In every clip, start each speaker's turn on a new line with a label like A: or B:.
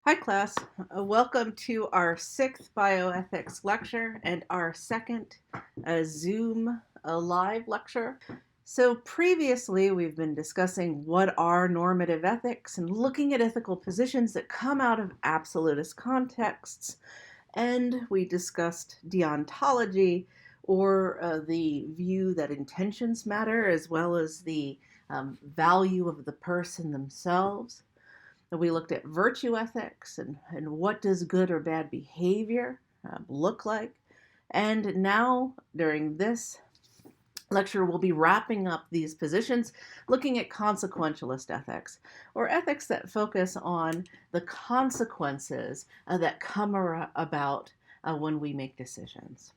A: Hi class, welcome to our sixth bioethics lecture and our second Zoom live lecture. So previously we've been discussing what are normative ethics and looking at ethical positions that come out of absolutist contexts. And we discussed deontology, or the view that intentions matter as well as the value of the person themselves. We looked at virtue ethics and what does good or bad behavior look like. And now, during this lecture, we'll be wrapping up these positions, looking at consequentialist ethics, or ethics that focus on the consequences that come about when we make decisions.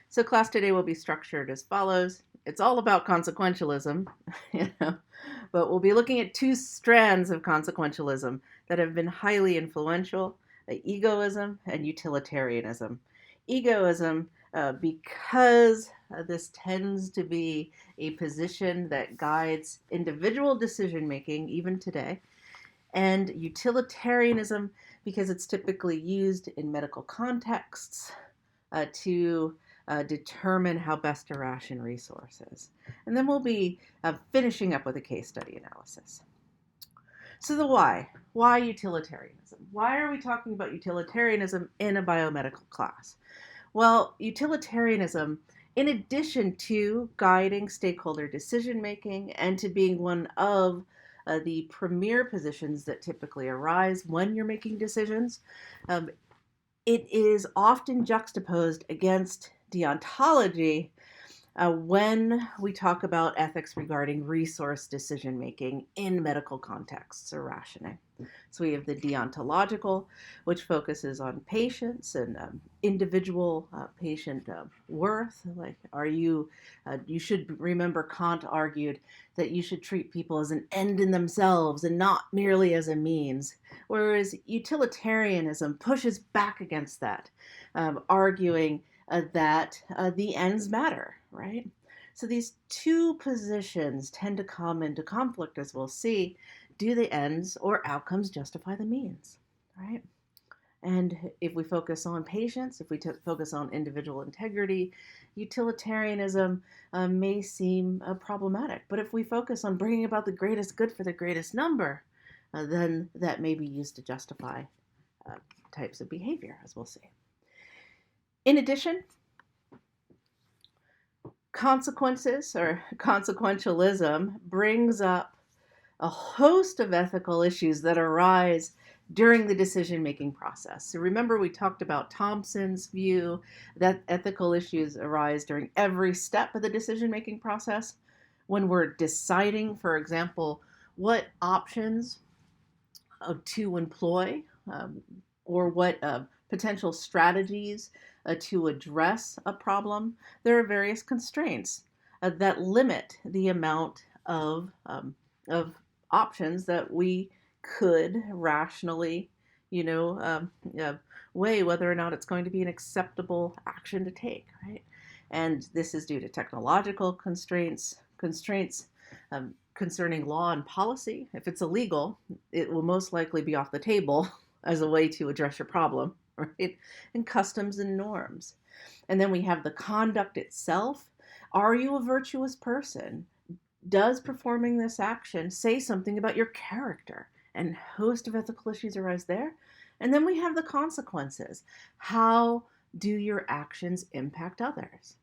A: So class today will be structured as follows. It's all about consequentialism, but we'll be looking at two strands of consequentialism that have been highly influential: egoism and utilitarianism. Egoism, because this tends to be a position that guides individual decision making even today, and utilitarianism, because it's typically used in medical contexts to determine how best to ration resources. And then we'll be finishing up with a case study analysis. So the why. Why utilitarianism? Why are we talking about utilitarianism in a biomedical class? Well, utilitarianism, in addition to guiding stakeholder decision making and to being one of the premier positions that typically arise when you're making decisions, it is often juxtaposed against deontology when we talk about ethics regarding resource decision making in medical contexts or rationing. So we have the deontological, which focuses on patients and individual patient worth. Like, you should remember Kant argued that you should treat people as an end in themselves and not merely as a means. Whereas utilitarianism pushes back against that, arguing that the ends matter, right? So these two positions tend to come into conflict, as we'll see. Do the ends or outcomes justify the means, right? And if we focus on patients, if we focus on individual integrity, utilitarianism may seem problematic. But if we focus on bringing about the greatest good for the greatest number, then that may be used to justify types of behavior, as we'll see. In addition, consequences or consequentialism brings up a host of ethical issues that arise during the decision-making process. So remember, we talked about Thompson's view that ethical issues arise during every step of the decision-making process. When we're deciding, for example, what options to employ, or what potential strategies to address a problem, there are various constraints that limit the amount of options that we could rationally, weigh whether or not it's going to be an acceptable action to take, right? And this is due to technological constraints concerning law and policy. If it's illegal, it will most likely be off the table as a way to address your problem, right? And customs and norms. And then we have the conduct itself. Are you a virtuous person? Does performing this action say something about your character? And a host of ethical issues arise there. And then we have the consequences. How do your actions impact others?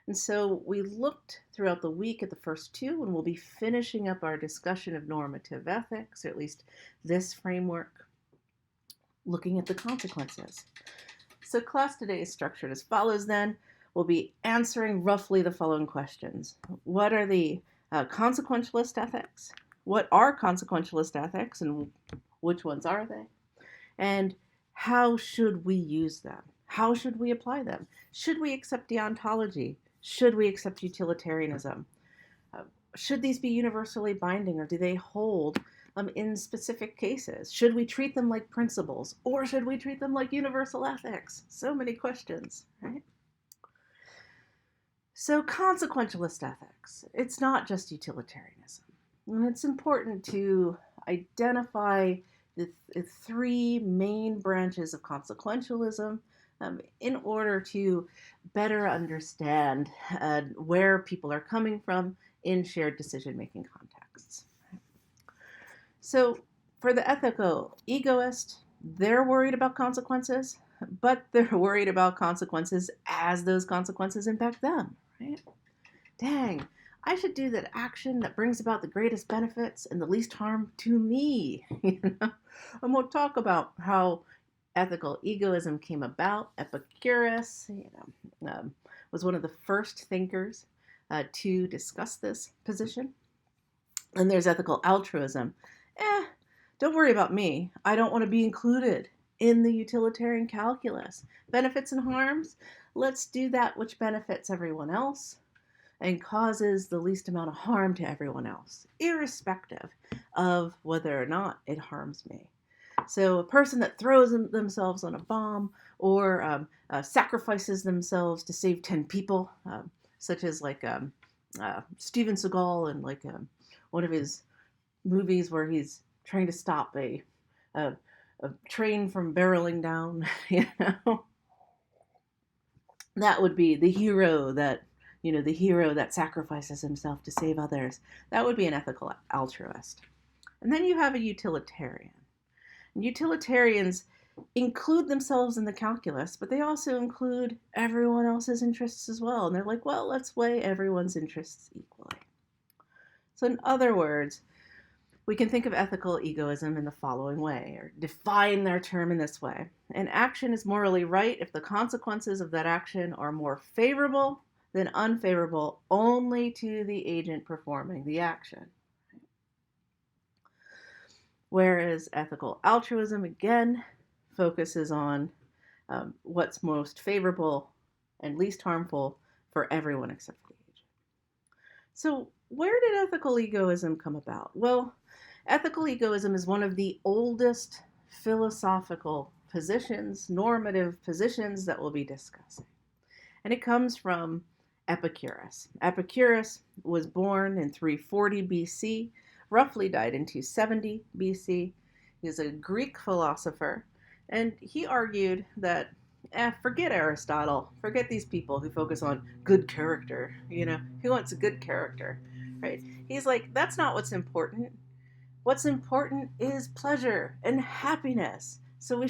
A: And so we looked throughout the week at the first two, and we'll be finishing up our discussion of normative ethics, or at least this framework, looking at the consequences. So class today is structured as follows then. We'll be answering roughly the following questions. What are the consequentialist ethics? What are consequentialist ethics, and which ones are they? And how should we use them? How should we apply them? Should we accept deontology? Should we accept utilitarianism? Should these be universally binding, or do they hold in specific cases? Should we treat them like principles, or should we treat them like universal ethics? So many questions, right? So consequentialist ethics, it's not just utilitarianism. And it's important to identify the three main branches of consequentialism in order to better understand where people are coming from in shared decision-making contexts. So for the ethical egoist, they're worried about consequences, but they're worried about consequences as those consequences impact them, right? Dang, I should do that action that brings about the greatest benefits and the least harm to me. And we'll talk about how ethical egoism came about. Epicurus, was one of the first thinkers to discuss this position. And there's ethical altruism. Don't worry about me. I don't want to be included in the utilitarian calculus. Benefits and harms, let's do that which benefits everyone else and causes the least amount of harm to everyone else, irrespective of whether or not it harms me. So a person that throws themselves on a bomb or sacrifices themselves to save 10 people, such as like Steven Seagal in like one of his movies where he's trying to stop a train from barreling down, that would be the hero that sacrifices himself to save others. That would be an ethical altruist. And then you have a utilitarian. And utilitarians include themselves in the calculus, but they also include everyone else's interests as well. And they're like, well, let's weigh everyone's interests equally. So in other words, we can think of ethical egoism in the following way, or define their term in this way. An action is morally right if the consequences of that action are more favorable than unfavorable only to the agent performing the action. Whereas ethical altruism, again, focuses on what's most favorable and least harmful for everyone except the agent. So where did ethical egoism come about? Well, ethical egoism is one of the oldest philosophical positions, normative positions that we'll be discussing. And it comes from Epicurus. Epicurus was born in 340 BC, roughly died in 270 BC. He was a Greek philosopher, and he argued that, forget Aristotle, forget these people who focus on good character, who wants a good character, right? He's like, that's not what's important. What's important is pleasure and happiness. So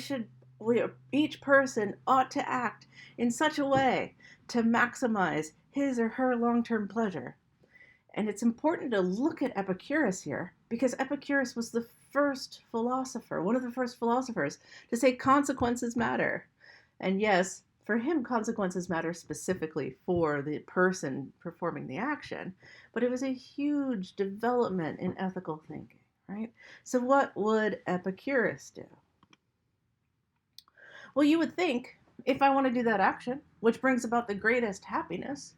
A: each person ought to act in such a way to maximize his or her long-term pleasure. And it's important to look at Epicurus here because Epicurus was the first philosopher, one of the first philosophers to say consequences matter. And yes, for him, consequences matter specifically for the person performing the action, but it was a huge development in ethical thinking. Right? So what would Epicurus do? Well, you would think, if I want to do that action, which brings about the greatest happiness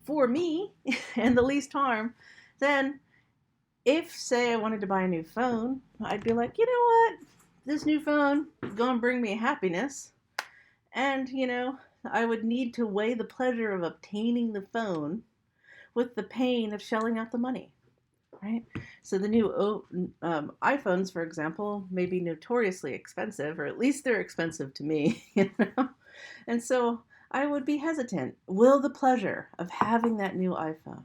A: for me and the least harm, then if, say, I wanted to buy a new phone, I'd be like, you know what? This new phone is going to bring me happiness. And, I would need to weigh the pleasure of obtaining the phone with the pain of shelling out the money. Right? So the new iPhones, for example, may be notoriously expensive, or at least they're expensive to me, And so I would be hesitant. Will the pleasure of having that new iPhone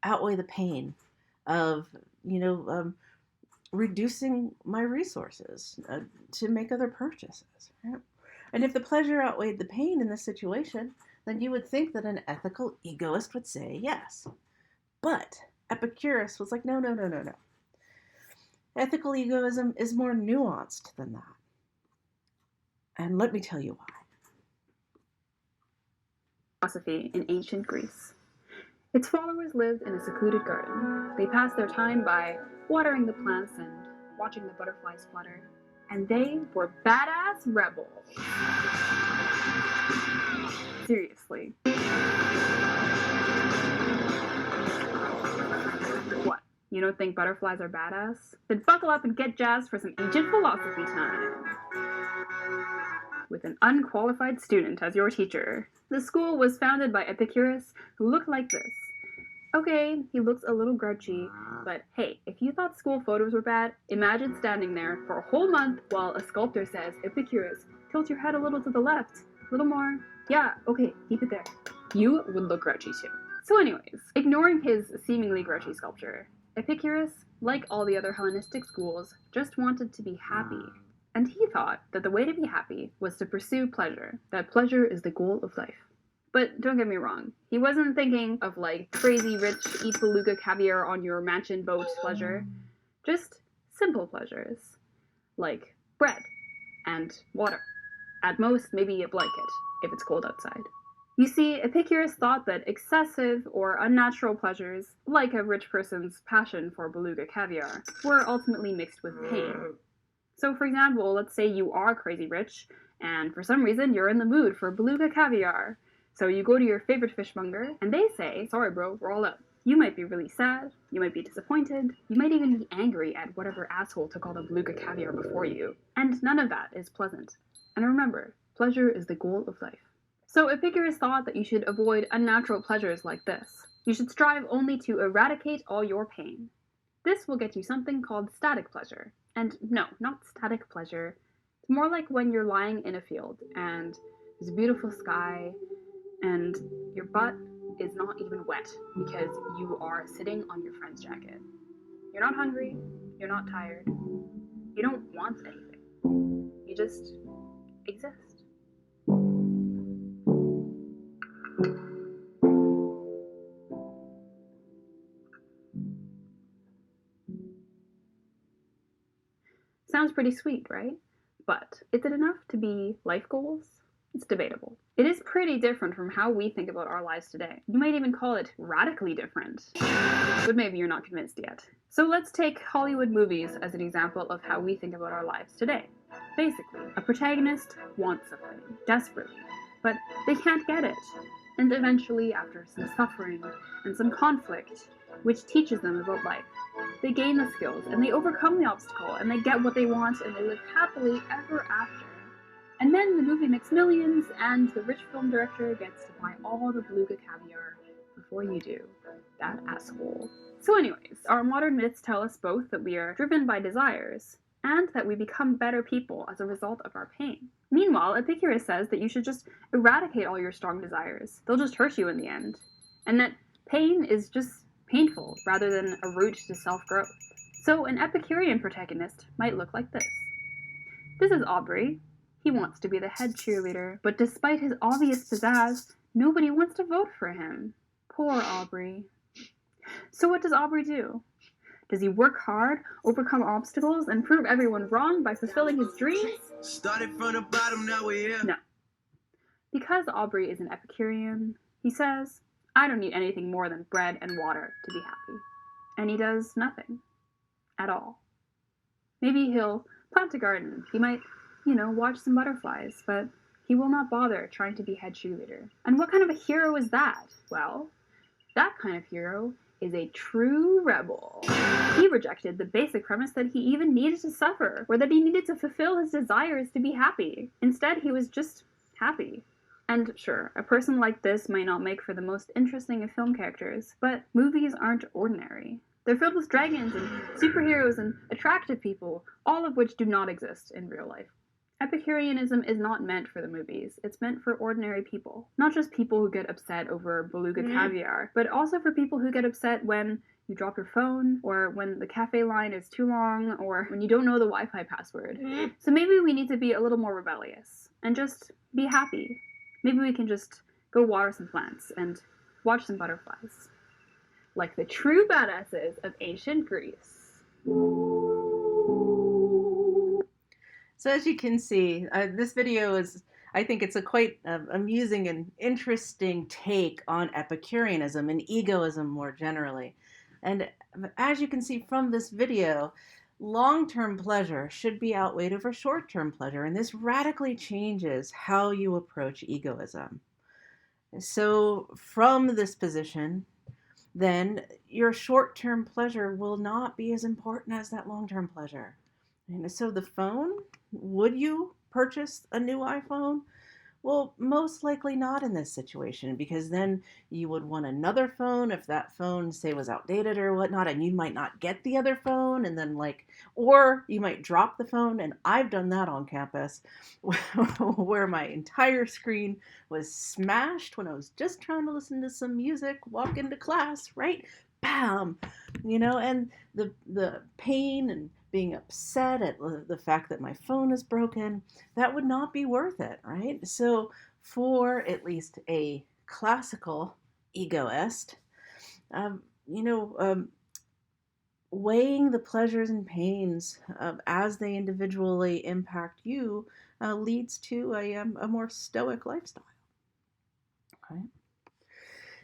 A: outweigh the pain of, reducing my resources to make other purchases? Right? And if the pleasure outweighed the pain in this situation, then you would think that an ethical egoist would say yes. But Epicurus was like, no. Ethical egoism is more nuanced than that. And let me tell you why.
B: Philosophy in ancient Greece. Its followers lived in a secluded garden. They passed their time by watering the plants and watching the butterflies flutter. And they were badass rebels. Seriously. What? You don't think butterflies are badass? Then buckle up and get jazzed for some ancient philosophy time. With an unqualified student as your teacher. The school was founded by Epicurus, who looked like this. Okay, he looks a little grouchy, but hey, if you thought school photos were bad, imagine standing there for a whole month while a sculptor says, Epicurus, tilt your head a little to the left. A little more. Yeah, okay, keep it there. You would look grouchy too. So, anyways, ignoring his seemingly grouchy sculpture, Epicurus, like all the other Hellenistic schools, just wanted to be happy. And he thought that the way to be happy was to pursue pleasure, that pleasure is the goal of life. But don't get me wrong, he wasn't thinking of like crazy rich, eat beluga caviar on your mansion boat pleasure. Just simple pleasures, like bread and water. At most, maybe a blanket, if it's cold outside. You see, Epicurus thought that excessive or unnatural pleasures, like a rich person's passion for beluga caviar, were ultimately mixed with pain. So, for example, let's say you are crazy rich, and for some reason you're in the mood for beluga caviar. So you go to your favorite fishmonger, and they say, sorry bro, we're all out. You might be really sad, you might be disappointed, you might even be angry at whatever asshole took all the beluga caviar before you. And none of that is pleasant. And remember, pleasure is the goal of life. So Epicurus thought that you should avoid unnatural pleasures like this. You should strive only to eradicate all your pain. This will get you something called static pleasure. And no, not static pleasure. It's more like when you're lying in a field and there's a beautiful sky and your butt is not even wet because you are sitting on your friend's jacket. You're not hungry, you're not tired, you don't want anything. You just exist. Sounds pretty sweet, right? But is it enough to be life goals? It's debatable. It is pretty different from how we think about our lives today. You might even call it radically different. But maybe you're not convinced yet. So let's take Hollywood movies as an example of how we think about our lives today. Basically, a protagonist wants something desperately, but they can't get it. And eventually, after some suffering and some conflict, which teaches them about life, they gain the skills and they overcome the obstacle and they get what they want and they live happily ever after. And then the movie makes millions and the rich film director gets to buy all the beluga caviar before you do. That asshole. So anyways, our modern myths tell us both that we are driven by desires and that we become better people as a result of our pain. Meanwhile, Epicurus says that you should just eradicate all your strong desires. They'll just hurt you in the end. And that pain is just painful rather than a route to self-growth. So an Epicurean protagonist might look like this. This is Aubrey. He wants to be the head cheerleader, but despite his obvious pizzazz, nobody wants to vote for him. Poor Aubrey. So what does Aubrey do? Does he work hard, overcome obstacles, and prove everyone wrong by fulfilling his dreams?
C: Started from the bottom, now we're here.
B: No. Because Aubrey is an Epicurean, he says, I don't need anything more than bread and water to be happy. And he does nothing. At all. Maybe he'll plant a garden. He might, watch some butterflies, but he will not bother trying to be head cheerleader. And what kind of a hero is that? Well, that kind of hero is a true rebel. He rejected the basic premise that he even needed to suffer, or that he needed to fulfill his desires to be happy. Instead, he was just happy. And sure, a person like this might not make for the most interesting of film characters, but movies aren't ordinary. They're filled with dragons and superheroes and attractive people, all of which do not exist in real life. Epicureanism is not meant for the movies. It's meant for ordinary people. Not just people who get upset over beluga caviar, but also for people who get upset when you drop your phone, or when the cafe line is too long, or when you don't know the Wi-Fi password. So maybe we need to be a little more rebellious and just be happy. Maybe we can just go water some plants and watch some butterflies. Like the true badasses of ancient Greece.
A: So as you can see, this video is, I think it's a quite amusing and interesting take on Epicureanism and egoism more generally. And as you can see from this video, long-term pleasure should be outweighed over short-term pleasure, and this radically changes how you approach egoism. So from this position, then your short-term pleasure will not be as important as that long-term pleasure. And so the phone, would you purchase a new iPhone? Well, most likely not in this situation, because then you would want another phone if that phone, say, was outdated or whatnot, and you might not get the other phone, and then, like, or you might drop the phone. And I've done that on campus where my entire screen was smashed when I was just trying to listen to some music, walk into class, right? Bam! And the pain and being upset at the fact that my phone is broken, that would not be worth it, right? So, for at least a classical egoist, um, you know, um, weighing the pleasures and pains as they individually impact you leads to a more stoic lifestyle. Okay.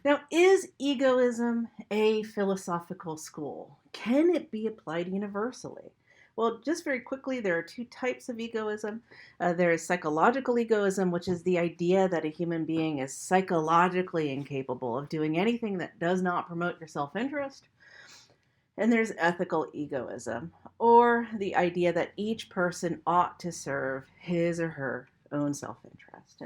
A: Now, is egoism a philosophical school? Can it be applied universally? Well, just very quickly, there are two types of egoism. There is psychological egoism, which is the idea that a human being is psychologically incapable of doing anything that does not promote your self interest. And there's ethical egoism, or the idea that each person ought to serve his or her own self interest.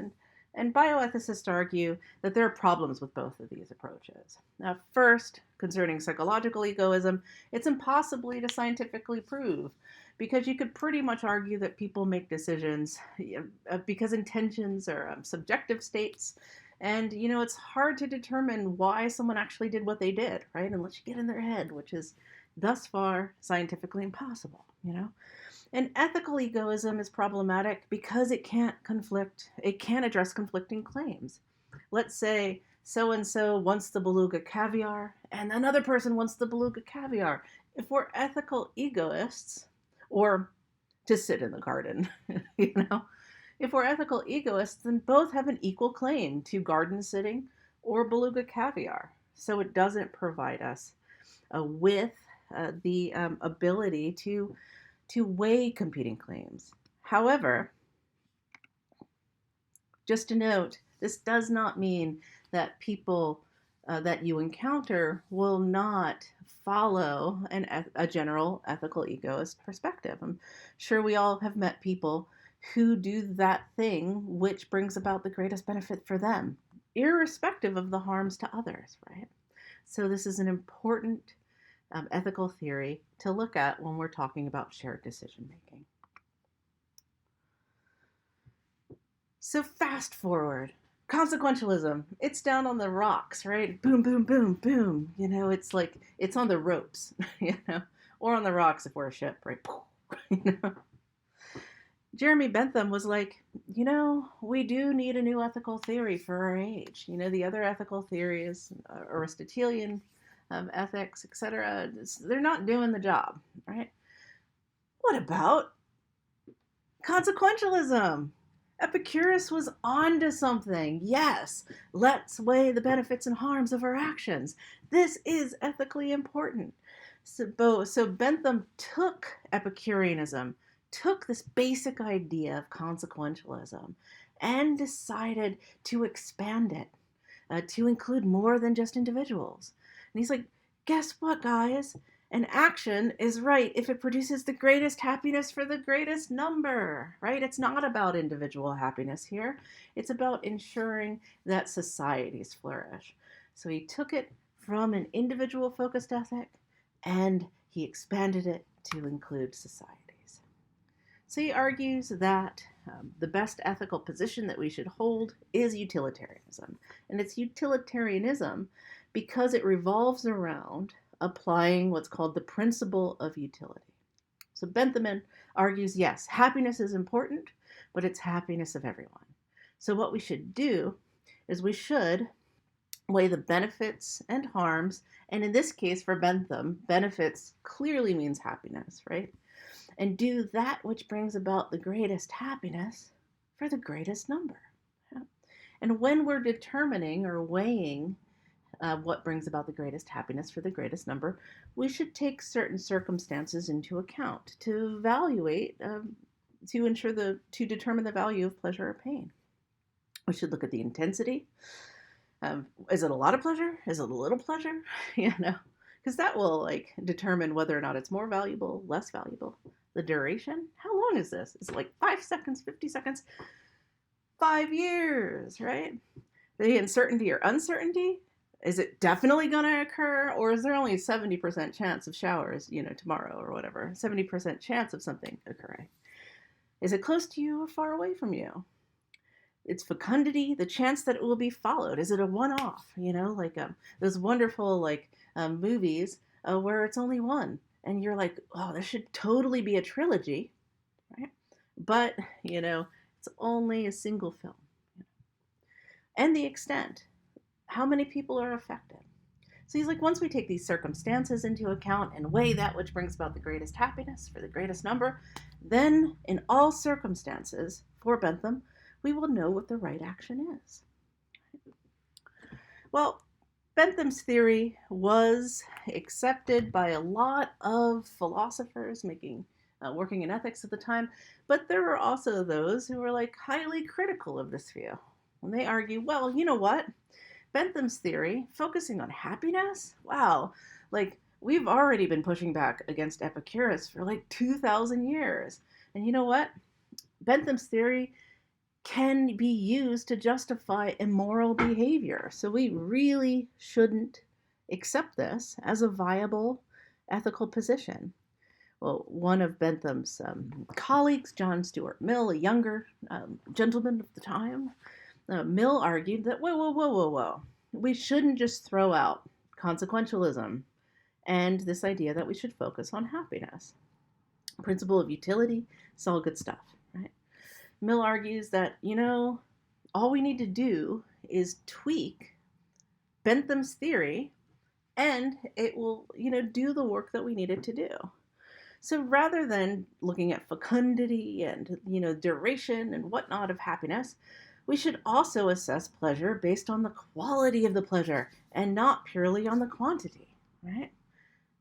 A: And bioethicists argue that there are problems with both of these approaches. Now, first, concerning psychological egoism, it's impossibly to scientifically prove, because you could pretty much argue that people make decisions because intentions are subjective states. And, it's hard to determine why someone actually did what they did, right? Unless you get in their head, which is thus far scientifically impossible. And ethical egoism is problematic because it can't address conflicting claims. Let's say so and so wants the beluga caviar and another person wants the beluga caviar. If we're ethical egoists, or to sit in the garden, you know, if we're ethical egoists, then both have an equal claim to garden sitting or beluga caviar. So it doesn't provide us with the ability to weigh competing claims. However, just to note, this does not mean that people that you encounter will not follow a general ethical egoist perspective. I'm sure we all have met people who do that thing which brings about the greatest benefit for them, irrespective of the harms to others, right? So this is an important ethical theory to look at when we're talking about shared decision making. So fast forward. Consequentialism, it's down on the rocks, right? Boom, boom, boom, boom. It's like it's on the ropes, or on the rocks if we're a ship, right? Jeremy Bentham was like, we do need a new ethical theory for our age. The other ethical theories, Aristotelian ethics, etc., they're not doing the job, right? What about consequentialism? Epicurus was onto something. Yes, let's weigh the benefits and harms of our actions. This is ethically important. So Bentham took Epicureanism, took this basic idea of consequentialism, and decided to expand it to include more than just individuals. And he's like, guess what, guys? An action is right if it produces the greatest happiness for the greatest number, right? It's not about individual happiness here. It's about ensuring that societies flourish. So he took it from an individual focused ethic and he expanded it to include societies. So he argues that the best ethical position that we should hold is utilitarianism. And it's utilitarianism because it revolves around applying what's called the principle of utility. So Bentham argues, yes, happiness is important, but it's happiness of everyone. So what we should do is we should weigh the benefits and harms, and in this case for Bentham, benefits clearly means happiness, right? And do that which brings about the greatest happiness for the greatest number. Yeah? And when we're determining or weighing what brings about the greatest happiness for the greatest number, we should take certain circumstances into account to evaluate, to determine the value of pleasure or pain. We should look at the intensity. Is it a lot of pleasure? Is it a little pleasure? Because that will determine whether or not it's more valuable, less valuable. The duration. How long is this? Is it 5 seconds, 50 seconds? 5 years, right? The uncertainty or uncertainty, is it definitely going to occur, or is there only a 70% chance of showers, tomorrow or whatever? 70% chance of something occurring. Is it close to you or far away from you? Its fecundity, the chance that it will be followed. Is it a one-off? Like those wonderful movies where it's only one, and you're like, oh, there should totally be a trilogy, right? But it's only a single film. And the extent, how many people are affected? So he's like, once we take these circumstances into account and weigh that which brings about the greatest happiness for the greatest number, then in all circumstances, for Bentham, we will know what the right action is. Well, Bentham's theory was accepted by a lot of philosophers working in ethics at the time, but there were also those who were highly critical of this view. And they argue, well, you know what? Bentham's theory, focusing on happiness? Wow, we've already been pushing back against Epicurus for 2,000 years. And you know what? Bentham's theory can be used to justify immoral behavior. So we really shouldn't accept this as a viable ethical position. Well, one of Bentham's colleagues, John Stuart Mill, a younger gentleman of the time, Mill argued that, whoa. We shouldn't just throw out consequentialism and this idea that we should focus on happiness. Principle of utility, it's all good stuff, right? Mill argues that, all we need to do is tweak Bentham's theory and it will, do the work that we need it to do. So rather than looking at fecundity and, duration and whatnot of happiness, we should also assess pleasure based on the quality of the pleasure and not purely on the quantity, right?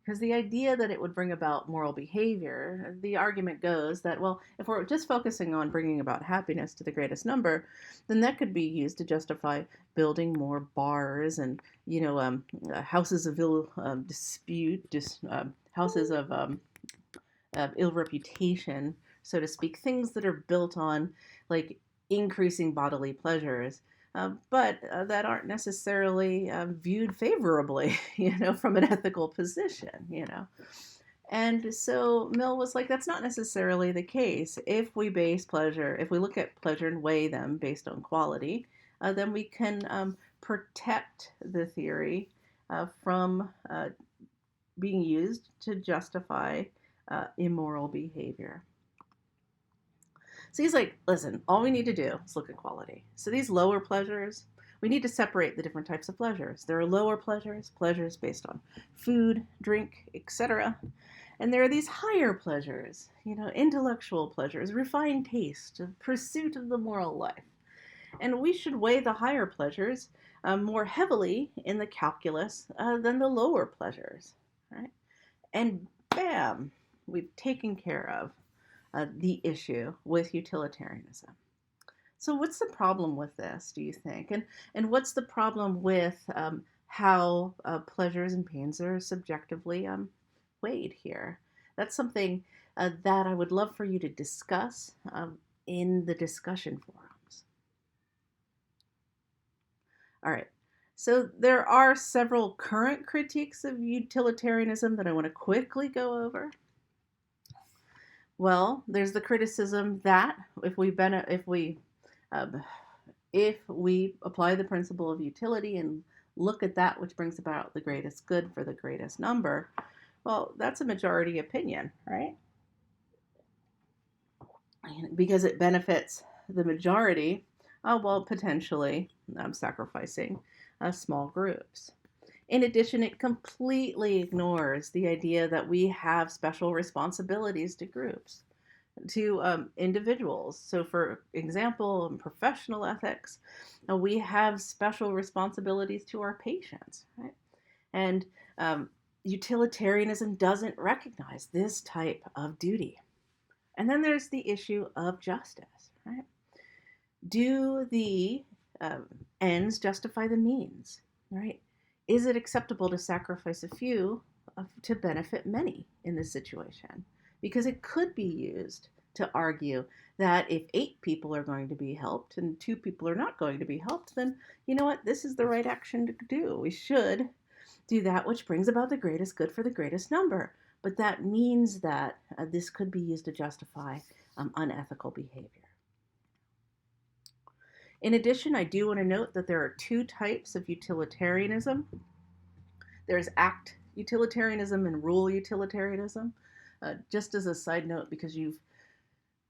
A: Because the idea that it would bring about moral behavior, the argument goes that, well, if we're just focusing on bringing about happiness to the greatest number, then that could be used to justify building more bars and, houses of ill houses of ill reputation, so to speak, things that are built on increasing bodily pleasures, but that aren't necessarily viewed favorably, from an ethical position, And so Mill was like, that's not necessarily the case. If we look at pleasure and weigh them based on quality, then we can protect the theory from being used to justify immoral behavior. So he's like, listen, all we need to do is look at quality. So these lower pleasures, we need to separate the different types of pleasures. There are lower pleasures based on food, drink, etc. And there are these higher pleasures, intellectual pleasures, refined taste, pursuit of the moral life. And we should weigh the higher pleasures more heavily in the calculus than the lower pleasures, right? And bam, we've taken care of the issue with utilitarianism. So what's the problem with this, do you think? And what's the problem with how pleasures and pains are subjectively weighed here? That's something that I would love for you to discuss in the discussion forums. All right. So there are several current critiques of utilitarianism that I want to quickly go over. Well, there's the criticism that if we apply the principle of utility and look at that which brings about the greatest good for the greatest number, well, that's a majority opinion, right? Because it benefits the majority, while potentially sacrificing small groups. In addition, it completely ignores the idea that we have special responsibilities to groups, to individuals. So for example, in professional ethics, we have special responsibilities to our patients, right? And utilitarianism doesn't recognize this type of duty. And then there's the issue of justice, right? Do the ends justify the means, right? Is it acceptable to sacrifice a few to benefit many in this situation? Because it could be used to argue that if 8 people are going to be helped and 2 people are not going to be helped, then you know what? This is the right action to do. We should do that which brings about the greatest good for the greatest number. But that means that this could be used to justify unethical behavior. In addition, I do want to note that there are 2 types of utilitarianism. There's act utilitarianism and rule utilitarianism. Just as a side note, because you've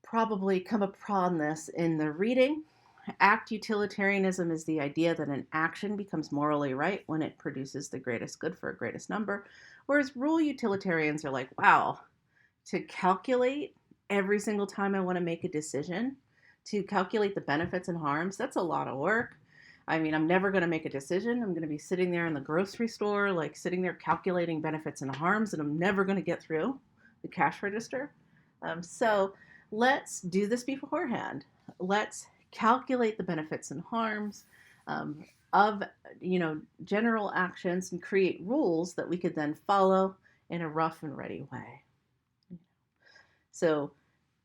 A: probably come upon this in the reading, act utilitarianism is the idea that an action becomes morally right when it produces the greatest good for a greatest number, whereas rule utilitarians are like, wow, to calculate every single time I want to make a decision, to calculate the benefits and harms, that's a lot of work. I mean, I'm never going to make a decision. I'm going to be sitting there in the grocery store, like sitting there calculating benefits and harms, and I'm never going to get through the cash register. So let's do this beforehand. Let's calculate the benefits and harms of general actions and create rules that we could then follow in a rough and ready way. So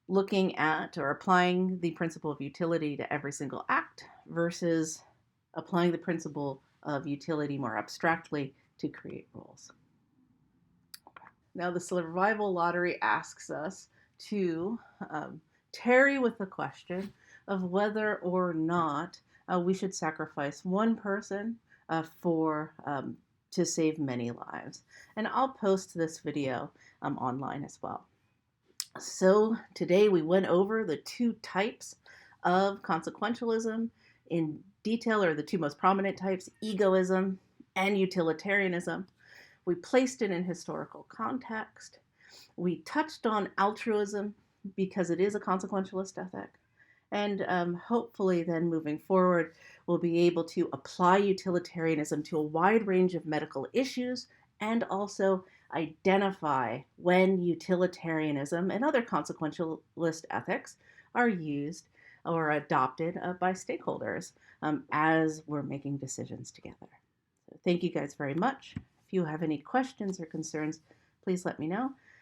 A: looking at or applying the principle of utility to every single act versus applying the principle of utility more abstractly to create rules. Now the survival lottery asks us to tarry with the question of whether or not we should sacrifice one person to save many lives. And I'll post this video online as well. So today we went over the 2 types of consequentialism in detail, or the 2 most prominent types, egoism and utilitarianism. We placed it in historical context. We touched on altruism because it is a consequentialist ethic. And hopefully then moving forward, we'll be able to apply utilitarianism to a wide range of medical issues and also identify when utilitarianism and other consequentialist ethics are used or adopted by stakeholders as we're making decisions together. So thank you guys very much. If you have any questions or concerns, please let me know.